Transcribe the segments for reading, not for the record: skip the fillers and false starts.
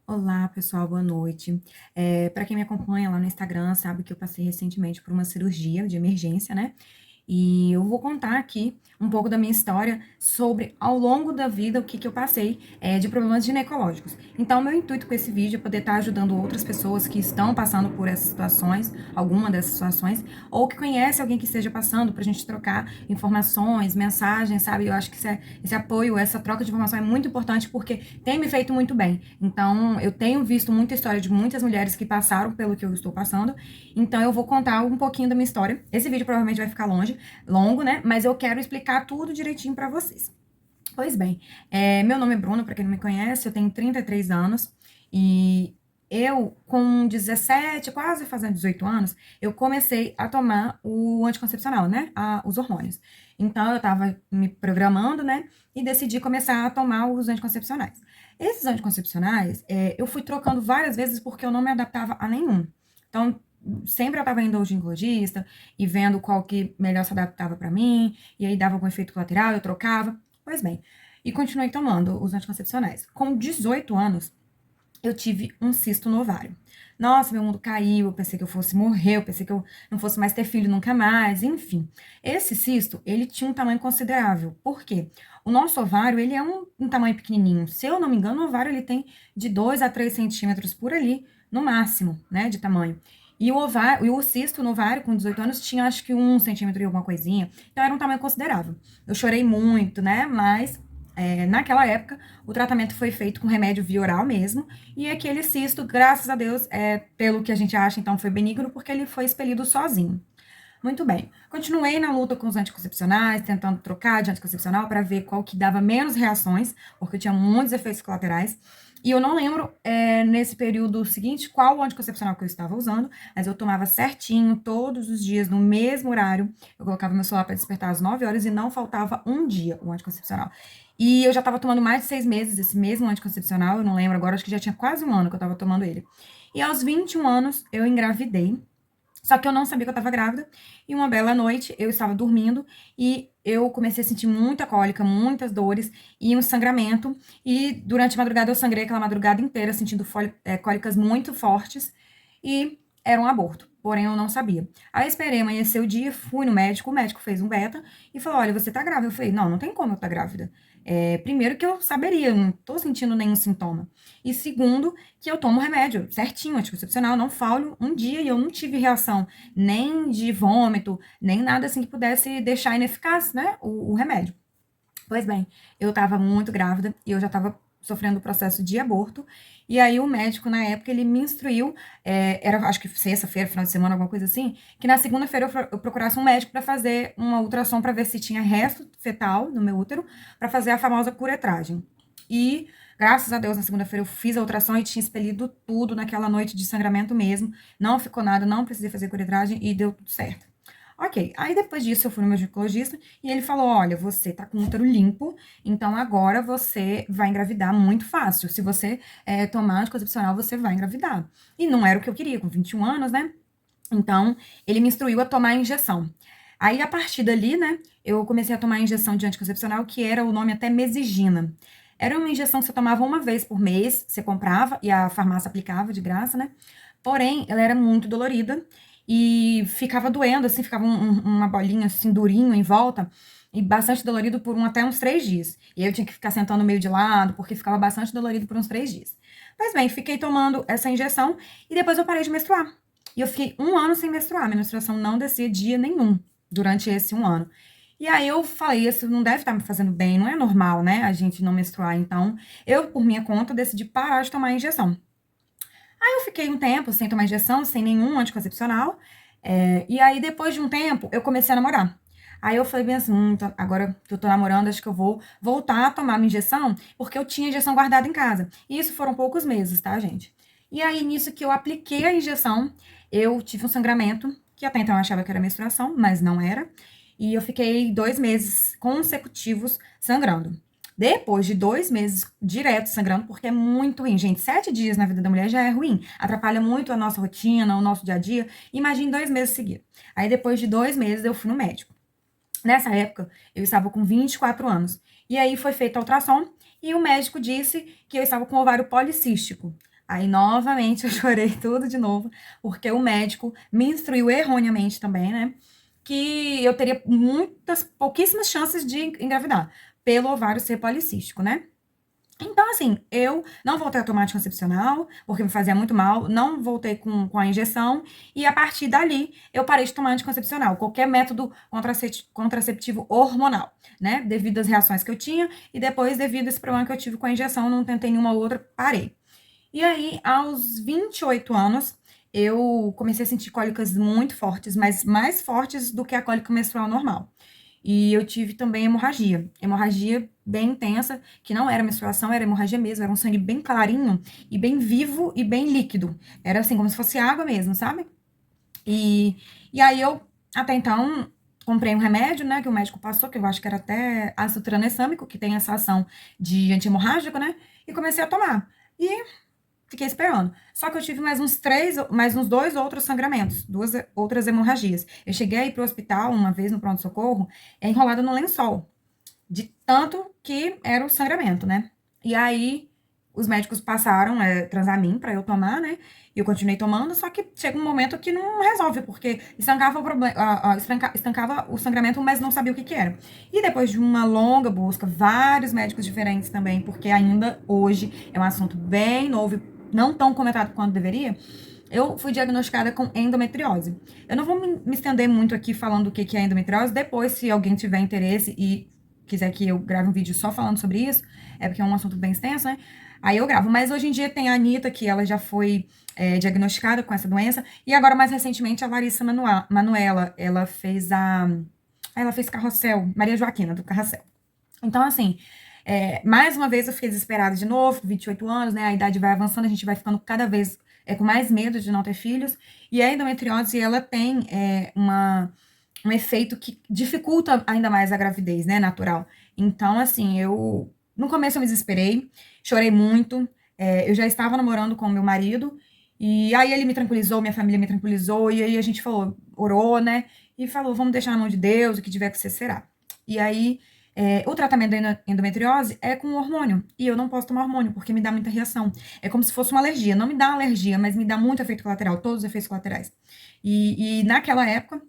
Olá, pessoal, boa noite. Para quem me acompanha lá no Instagram, sabe que eu passei recentemente por uma cirurgia de emergência, né? E eu vou contar aqui um pouco da minha história sobre, ao longo da vida, o que eu passei de problemas ginecológicos. Então, meu intuito com esse vídeo é poder estar ajudando outras pessoas que estão passando por essas situações, alguma dessas situações, ou que conhece alguém que esteja passando, para a gente trocar informações, mensagens, sabe? Eu acho que esse apoio, essa troca de informação é muito importante porque tem me feito muito bem. Então, eu tenho visto muita história de muitas mulheres que passaram pelo que eu estou passando. Então, eu vou contar um pouquinho da minha história. Esse vídeo provavelmente vai ficar longo, né? Mas eu quero explicar tudo direitinho pra vocês. Pois bem, meu nome é Bruno, pra quem não me conhece, eu tenho 33 anos e eu, com 17, quase fazendo 18 anos, eu comecei a tomar o anticoncepcional, né? Os hormônios. Então, eu tava me programando, né? E decidi começar a tomar os anticoncepcionais. Esses anticoncepcionais, eu fui trocando várias vezes porque eu não me adaptava a nenhum. Então, sempre eu estava indo ao ginecologista e vendo qual que melhor se adaptava para mim, e aí dava algum efeito colateral, eu trocava. Pois bem, e continuei tomando os anticoncepcionais. Com 18 anos, eu tive um cisto no ovário. Nossa, meu mundo caiu, eu pensei que eu fosse morrer, eu pensei que eu não fosse mais ter filho nunca mais, enfim. Esse cisto, ele tinha um tamanho considerável. Por quê? O nosso ovário, ele é um tamanho pequenininho. Se eu não me engano, o ovário, ele tem de 2 a 3 centímetros por ali, no máximo, né, de tamanho. E o ovário, e o cisto no ovário, com 18 anos, tinha acho que 1 centímetro e alguma coisinha. Então, era um tamanho considerável. Eu chorei muito, né, mas naquela época, o tratamento foi feito com remédio via oral mesmo, e aquele cisto, graças a Deus, pelo que a gente acha, então foi benigno, porque ele foi expelido sozinho. Muito bem. Continuei na luta com os anticoncepcionais, tentando trocar de anticoncepcional para ver qual que dava menos reações, porque eu tinha muitos efeitos colaterais. E eu não lembro, nesse período seguinte, qual o anticoncepcional que eu estava usando, mas eu tomava certinho, todos os dias, no mesmo horário. Eu colocava meu celular para despertar às 9 horas e não faltava um dia o anticoncepcional. E eu já estava tomando mais de 6 meses esse mesmo anticoncepcional, eu não lembro agora, acho que já tinha quase um ano que eu estava tomando ele. E aos 21 anos eu engravidei. Só que eu não sabia que eu estava grávida. E uma bela noite eu estava dormindo e eu comecei a sentir muita cólica, muitas dores e um sangramento. E durante a madrugada eu sangrei aquela madrugada inteira, sentindo cólicas muito fortes. E era um aborto. Porém, eu não sabia. Aí esperei amanhecer o dia, fui no médico, o médico fez um beta e falou: Olha, você tá grávida. Eu falei: Não, não tem como eu estar grávida. Primeiro que eu saberia, eu não tô sentindo nenhum sintoma. E segundo, que eu tomo remédio certinho, anticoncepcional, não falho um dia e eu não tive reação nem de vômito, nem nada assim que pudesse deixar ineficaz, né, o remédio. Pois bem, eu tava muito grávida e eu já tava sofrendo o processo de aborto. E aí o médico, na época, ele me instruiu, era acho que sexta-feira, final de semana, alguma coisa assim, que na segunda-feira eu procurasse um médico para fazer uma ultrassom para ver se tinha resto fetal no meu útero, para fazer a famosa curetragem. E graças a Deus, na segunda-feira eu fiz a ultrassom e tinha expelido tudo naquela noite de sangramento mesmo. Não ficou nada, não precisei fazer curetragem e deu tudo certo. Ok, aí depois disso eu fui no meu ginecologista e ele falou: Olha, você tá com o útero limpo, então agora você vai engravidar muito fácil. Se você tomar anticoncepcional, você vai engravidar. E não era o que eu queria, com 21 anos, né? Então ele me instruiu a tomar a injeção. Aí a partir dali, né, eu comecei a tomar a injeção de anticoncepcional, que era o nome até Mesigina. Era uma injeção que você tomava uma vez por mês, você comprava e a farmácia aplicava de graça, né? Porém, ela era muito dolorida e ficava doendo, assim, ficava uma bolinha assim, durinho em volta e bastante dolorido por até uns 3 dias. E aí eu tinha que ficar sentando meio de lado, porque ficava bastante dolorido por uns 3 dias. Mas bem, fiquei tomando essa injeção e depois eu parei de menstruar. E eu fiquei um ano sem menstruar, minha menstruação não descia dia nenhum durante esse um ano. E aí eu falei, isso não deve estar me fazendo bem, não é normal, né, a gente não menstruar. Então, eu, por minha conta, decidi parar de tomar a injeção. Aí eu fiquei um tempo sem tomar injeção, sem nenhum anticoncepcional. E aí, depois de um tempo, eu comecei a namorar. Aí eu falei bem assim, agora que eu tô namorando, acho que eu vou voltar a tomar minha injeção, porque eu tinha injeção guardada em casa. E isso foram poucos meses, tá, gente? E aí, nisso que eu apliquei a injeção, eu tive um sangramento, que até então eu achava que era menstruação, mas não era. E eu fiquei 2 meses consecutivos sangrando. Depois de 2 meses direto sangrando, porque é muito ruim. Gente, 7 dias na vida da mulher já é ruim. Atrapalha muito a nossa rotina, o nosso dia a dia. Imagine 2 meses seguidos. Aí, depois de 2 meses, eu fui no médico. Nessa época, eu estava com 24 anos. E aí foi feita a ultrassom e o médico disse que eu estava com ovário policístico. Aí, novamente, eu chorei tudo de novo, porque o médico me instruiu erroneamente também, né? Que eu teria pouquíssimas chances de engravidar, pelo ovário ser policístico, né? Então, assim, eu não voltei a tomar anticoncepcional, porque me fazia muito mal, não voltei com a injeção, e a partir dali eu parei de tomar anticoncepcional, qualquer método contraceptivo hormonal, né? Devido às reações que eu tinha, e depois, devido a esse problema que eu tive com a injeção, não tentei nenhuma outra, parei. E aí, aos 28 anos, eu comecei a sentir cólicas muito fortes, mas mais fortes do que a cólica menstrual normal. E eu tive também hemorragia bem intensa, que não era menstruação, era hemorragia mesmo, era um sangue bem clarinho e bem vivo e bem líquido. Era assim, como se fosse água mesmo, sabe? E, e aí eu, até então, comprei um remédio, né, que o médico passou, que eu acho que era até ácido tranexâmico, que tem essa ação de anti-hemorrágico, né? E comecei a tomar. E fiquei esperando. Só que eu tive mais uns dois outros sangramentos, duas outras hemorragias. Eu cheguei a ir pro hospital uma vez no pronto-socorro, enrolada no lençol, de tanto que era o sangramento, né? E aí os médicos passaram Transamin para eu tomar, né? E eu continuei tomando, só que chega um momento que não resolve, porque estancava o problema, estancava o sangramento, mas não sabia o que que era. E depois de uma longa busca, vários médicos diferentes também, porque ainda hoje é um assunto bem novo, não tão comentado quanto deveria, eu fui diagnosticada com endometriose. Eu não vou me estender muito aqui falando o que que é endometriose. Depois, se alguém tiver interesse e quiser que eu grave um vídeo só falando sobre isso, é porque é um assunto bem extenso, né? Aí eu gravo. Mas hoje em dia tem a Anitta, que ela já foi diagnosticada com essa doença. E agora, mais recentemente, a Larissa Manoela, ela fez Carrossel, Maria Joaquina, do Carrossel. Então, assim, mais uma vez eu fiquei desesperada de novo, 28 anos, né? A idade vai avançando, a gente vai ficando cada vez com mais medo de não ter filhos. E a endometriose, ela tem um efeito que dificulta ainda mais a gravidez, né? Natural. Então, assim, no começo eu me desesperei, chorei muito. Eu já estava namorando com o meu marido. E aí ele me tranquilizou, minha família me tranquilizou. E aí a gente falou, orou, né? E falou, vamos deixar na mão de Deus, o que tiver que ser, será. E aí o tratamento da endometriose é com hormônio. E eu não posso tomar hormônio, porque me dá muita reação. É como se fosse uma alergia. Não me dá alergia, mas me dá muito efeito colateral, todos os efeitos colaterais. E naquela época,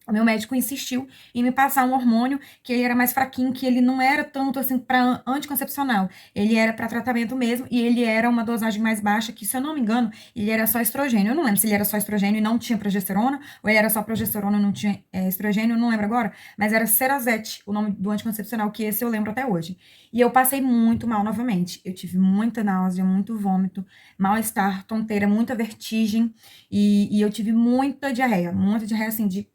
o meu médico insistiu em me passar um hormônio que ele era mais fraquinho, que ele não era tanto assim para anticoncepcional. Ele era para tratamento mesmo e ele era uma dosagem mais baixa, que se eu não me engano, ele era só estrogênio. Eu não lembro se ele era só estrogênio e não tinha progesterona, ou ele era só progesterona e não tinha estrogênio, eu não lembro agora, mas era Cerazette, o nome do anticoncepcional, que esse eu lembro até hoje. E eu passei muito mal novamente. Eu tive muita náusea, muito vômito, mal-estar, tonteira, muita vertigem e eu tive muita diarreia assim, de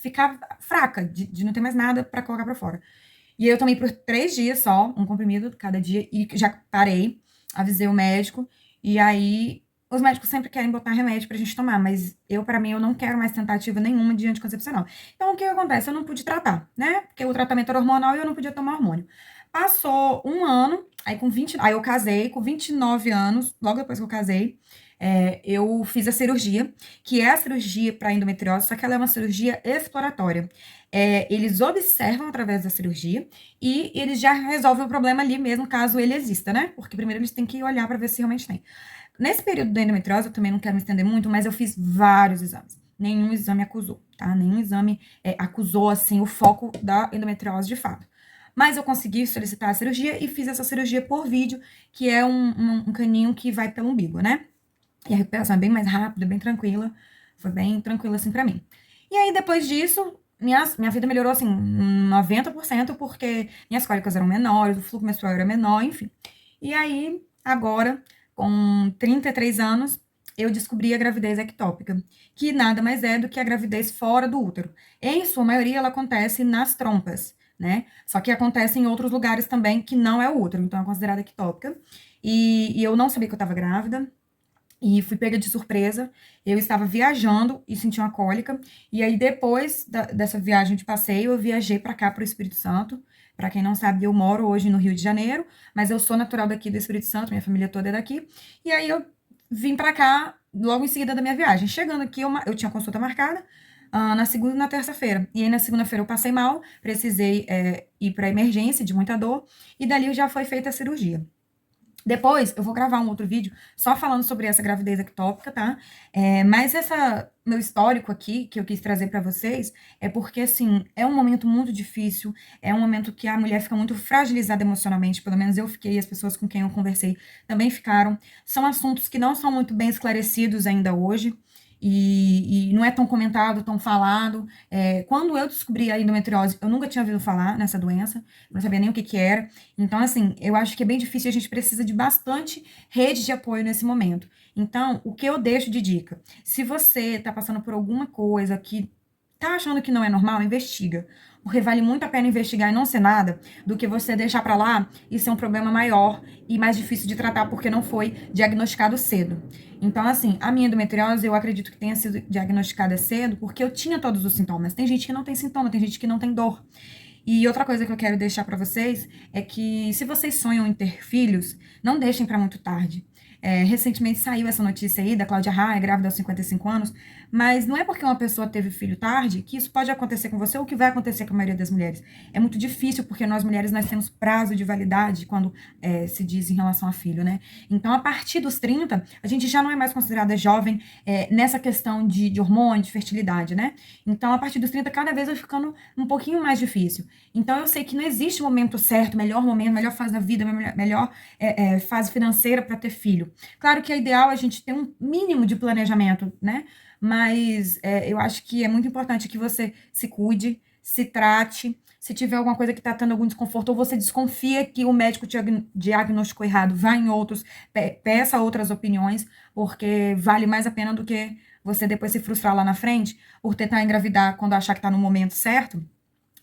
ficar fraca, de não ter mais nada para colocar para fora. E eu tomei por 3 dias só, um comprimido cada dia, e já parei, avisei o médico, e aí os médicos sempre querem botar remédio pra gente tomar, mas para mim, eu não quero mais tentativa nenhuma de anticoncepcional. Então, o que acontece? Eu não pude tratar, né? Porque o tratamento era hormonal e eu não podia tomar hormônio. Passou um ano, aí eu casei, com 29 anos, logo depois que eu casei, eu fiz a cirurgia, que é a cirurgia para endometriose, só que ela é uma cirurgia exploratória. Eles observam através da cirurgia e eles já resolvem o problema ali mesmo, caso ele exista, né? Porque primeiro eles têm que olhar para ver se realmente tem. Nesse período da endometriose, eu também não quero me estender muito, mas eu fiz vários exames. Nenhum exame acusou, tá? Nenhum exame acusou, assim, o foco da endometriose de fato. Mas eu consegui solicitar a cirurgia e fiz essa cirurgia por vídeo, que é um caninho que vai pelo umbigo, né? E a recuperação é bem mais rápida, bem tranquila. Foi bem tranquila, assim, pra mim. E aí, depois disso, minha vida melhorou, assim, 90%, porque minhas cólicas eram menores, o fluxo menstrual era menor, enfim. E aí, agora, com 33 anos, eu descobri a gravidez ectópica, que nada mais é do que a gravidez fora do útero. Em sua maioria, ela acontece nas trompas, né? Só que acontece em outros lugares também que não é o útero, então é considerada ectópica. E eu não sabia que eu estava grávida, e fui pega de surpresa. Eu estava viajando e senti uma cólica. E aí, depois dessa viagem de passeio, eu viajei para cá, para o Espírito Santo. Para quem não sabe, eu moro hoje no Rio de Janeiro, mas eu sou natural daqui do Espírito Santo, minha família toda é daqui. E aí, eu vim para cá logo em seguida da minha viagem. Chegando aqui, eu tinha consulta marcada na segunda e na terça-feira. E aí, na segunda-feira, eu passei mal, precisei ir para emergência de muita dor. E dali já foi feita a cirurgia. Depois eu vou gravar um outro vídeo só falando sobre essa gravidez ectópica, tá? Mas essa meu histórico aqui, que eu quis trazer pra vocês, é porque, assim, é um momento muito difícil, é um momento que a mulher fica muito fragilizada emocionalmente, pelo menos eu fiquei, as pessoas com quem eu conversei também ficaram. São assuntos que não são muito bem esclarecidos ainda hoje, e não é tão comentado, tão falado. Quando eu descobri a endometriose, eu nunca tinha ouvido falar nessa doença, eu não sabia nem o que que era. Então, assim, eu acho que é bem difícil, a gente precisa de bastante rede de apoio nesse momento. Então, o que eu deixo de dica? Se você tá passando por alguma coisa que tá achando que não é normal, investiga. Porque vale muito a pena investigar e não ser nada, do que você deixar pra lá e ser um problema maior e mais difícil de tratar porque não foi diagnosticado cedo. Então, assim, a minha endometriose, eu acredito que tenha sido diagnosticada cedo porque eu tinha todos os sintomas. Tem gente que não tem sintoma, tem gente que não tem dor. E outra coisa que eu quero deixar pra vocês é que se vocês sonham em ter filhos, não deixem pra muito tarde. Recentemente saiu essa notícia aí da Cláudia Raia, grávida aos 55 anos, mas não é porque uma pessoa teve filho tarde que isso pode acontecer com você ou que vai acontecer com a maioria das mulheres. É muito difícil porque nós mulheres nós temos prazo de validade quando se diz em relação a filho, né? Então, a partir dos 30, a gente já não é mais considerada jovem nessa questão de hormônio, de fertilidade, né? Então, a partir dos 30, cada vez vai ficando um pouquinho mais difícil. Então, eu sei que não existe momento certo, melhor momento, melhor fase da vida, melhor fase financeira para ter filho. Claro que é ideal a gente ter um mínimo de planejamento, né? Mas eu acho que é muito importante que você se cuide, se trate. Se tiver alguma coisa que está tendo algum desconforto, ou você desconfia que o médico diagnosticou errado, vá em outros, peça outras opiniões, porque vale mais a pena do que você depois se frustrar lá na frente por tentar engravidar quando achar que está no momento certo,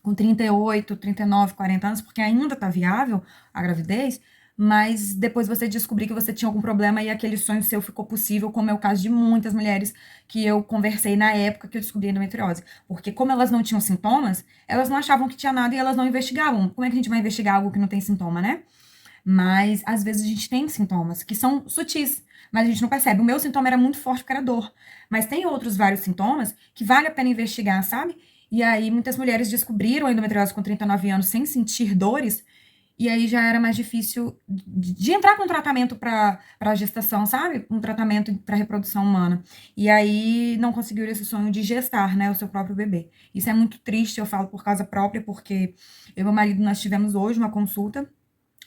com 38, 39, 40 anos, porque ainda está viável a gravidez, mas depois você descobrir que você tinha algum problema e aquele sonho seu ficou possível, como é o caso de muitas mulheres que eu conversei na época que eu descobri a endometriose. Porque como elas não tinham sintomas, elas não achavam que tinha nada e elas não investigavam. Como é que a gente vai investigar algo que não tem sintoma, né? Mas às vezes a gente tem sintomas que são sutis, mas a gente não percebe. O meu sintoma era muito forte porque era dor. Mas tem outros vários sintomas que vale a pena investigar, sabe? E aí muitas mulheres descobriram a endometriose com 39 anos sem sentir dores, e aí já era mais difícil de entrar com um tratamento para gestação, sabe? Um tratamento para reprodução humana. E aí não conseguiram esse sonho de gestar, né, o seu próprio bebê. Isso é muito triste, eu falo por causa própria, porque eu e meu marido, nós tivemos hoje uma consulta,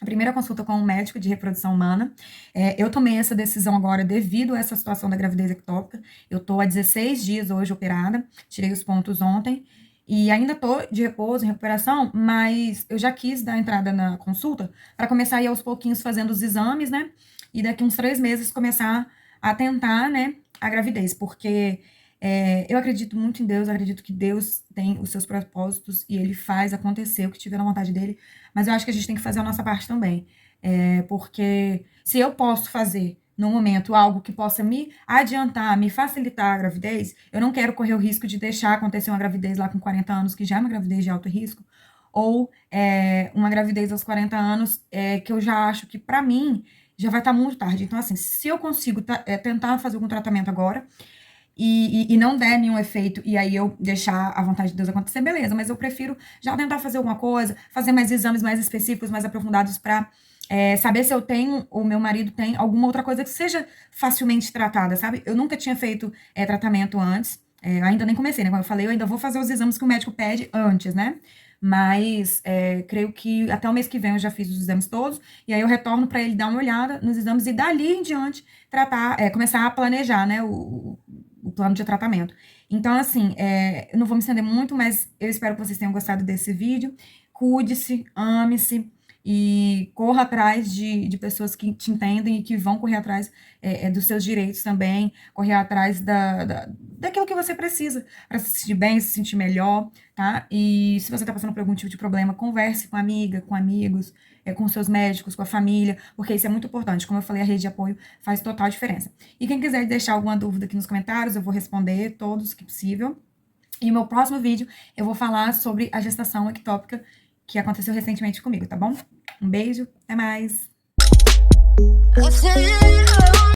a primeira consulta com um médico de reprodução humana. Eu tomei essa decisão agora devido a essa situação da gravidez ectópica. Eu tô há 16 dias hoje operada, tirei os pontos ontem, e ainda tô de repouso, em recuperação, mas eu já quis dar entrada na consulta para começar a ir aos pouquinhos fazendo os exames, né? E daqui uns 3 meses começar a tentar, né, a gravidez, porque eu acredito muito em Deus, acredito que Deus tem os seus propósitos e ele faz acontecer o que tiver na vontade dele, mas eu acho que a gente tem que fazer a nossa parte também. Porque se eu posso fazer no momento algo que possa me adiantar, me facilitar a gravidez, eu não quero correr o risco de deixar acontecer uma gravidez lá com 40 anos, que já é uma gravidez de alto risco, ou uma gravidez aos 40 anos, que eu já acho que, para mim, já vai estar muito tarde. Então, assim, se eu consigo tentar fazer algum tratamento agora, e não der nenhum efeito, e aí eu deixar a vontade de Deus acontecer, beleza, mas eu prefiro já tentar fazer alguma coisa, fazer mais exames mais específicos, mais aprofundados para saber se eu tenho, ou meu marido tem, alguma outra coisa que seja facilmente tratada, sabe? Eu nunca tinha feito tratamento antes, eu ainda nem comecei, né? Como eu falei, eu ainda vou fazer os exames que o médico pede antes, né? Mas creio que até o mês que vem eu já fiz os exames todos, e aí eu retorno para ele dar uma olhada nos exames e dali em diante começar a planejar, né, o plano de tratamento. Então, assim, eu não vou me estender muito, mas eu espero que vocês tenham gostado desse vídeo. Cuide-se, ame-se e corra atrás de pessoas que te entendem e que vão correr atrás dos seus direitos também, correr atrás daquilo que você precisa para se sentir bem, se sentir melhor, tá? E se você está passando por algum tipo de problema, converse com amiga, com amigos, com seus médicos, com a família, porque isso é muito importante. Como eu falei, a rede de apoio faz total diferença. E quem quiser deixar alguma dúvida aqui nos comentários, eu vou responder todos que possível. E no meu próximo vídeo, eu vou falar sobre a gestação ectópica que aconteceu recentemente comigo, tá bom? Um beijo, até mais!